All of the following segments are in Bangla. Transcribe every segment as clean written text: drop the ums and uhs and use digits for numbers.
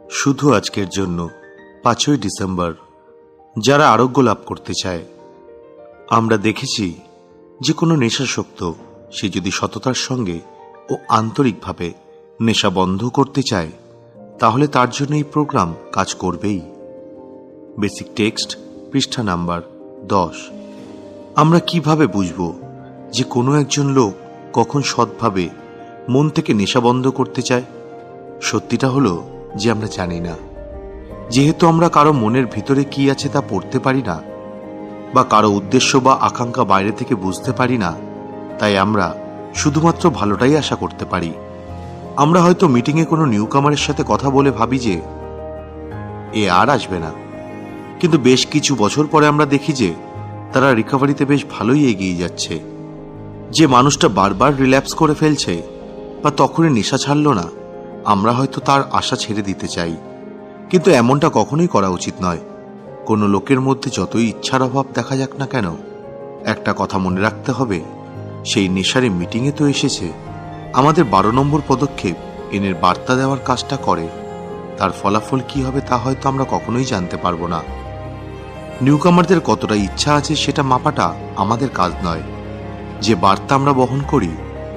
শুধু আজকের জন্য 5ই ডিসেম্বর যারা আরোগ্য লাভ করতে চায়। আমরা দেখেছি যে কোনো নেশাসক্ত সে যদি সততার সঙ্গে ও আন্তরিকভাবে নেশা বন্ধ করতে চায় তাহলে তার জন্য এই প্রোগ্রাম কাজ করবেই। বেসিক টেক্সট পৃষ্ঠা নাম্বার 10। আমরা কিভাবে বুঝব যে কোনো একজন লোক কখন সৎভাবে মন থেকে নেশা বন্ধ করতে চায়? সত্যিটা হলো যে আমরা জানি না। যেহেতু আমরা কারো মনের ভিতরে কি আছে তা পড়তে পারি না, বা কারো উদ্দেশ্য বা আকাঙ্ক্ষা বাইরে থেকে বুঝতে পারি না, তাই আমরা শুধুমাত্র ভালোটাই আশা করতে পারি। আমরা হয়তো মিটিংয়ে কোনো নিউকামারের সাথে কথা বলে ভাবি যে এ আর আসবে না, কিন্তু বেশ কিছু বছর পরে আমরা দেখি যে তারা রিকভারিতে বেশ ভালোই এগিয়ে যাচ্ছে। যে মানুষটা বারবার রিল্যাপস করে ফেলছে বা তখনই নেশা ছাড়ল না, আমরা হয়তো তার আশা ছেড়ে দিতে চাই, কিন্তু এমনটা কখনোই করা উচিত নয়। কোনো লোকের মধ্যে যতই ইচ্ছার অভাব দেখা যাক না কেন, একটা কথা মনে রাখতে হবে, সেই নেশারে মিটিংয়ে তো এসেছে। আমাদের 12 নম্বর পদক্ষেপ এনের বার্তা দেওয়ার কাজটা করে। তার ফলাফল কি হবে তা হয়তো আমরা কখনোই জানতে পারবো না। নিউকামারদের কতটা ইচ্ছা আছে সেটা মাপাটা আমাদের কাজ নয়। যে বার্তা আমরা বহন করি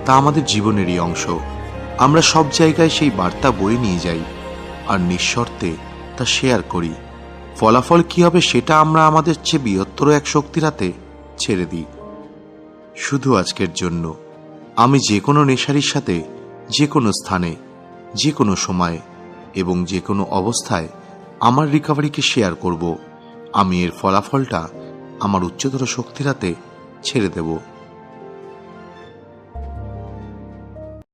তা আমাদের জীবনেরই অংশ। আমরা সব জায়গায় সেই বার্তা বয়ে নিয়ে যাই আর নিঃশর্তে তা শেয়ার করি। ফলাফল কি হবে সেটা আমরা আমাদের চেয়ে বৃহত্তর এক শক্তির হাতে ছেড়ে দিই। শুধু আজকের জন্য আমি যে কোনো নেশারির সাথে যে কোনো স্থানে, যে কোনো সময় এবং যে কোনো অবস্থায় আমার রিকভারিকে শেয়ার করব। আমি এর ফলাফলটা আমার উচ্চতর শক্তির হাতে ছেড়ে দেব।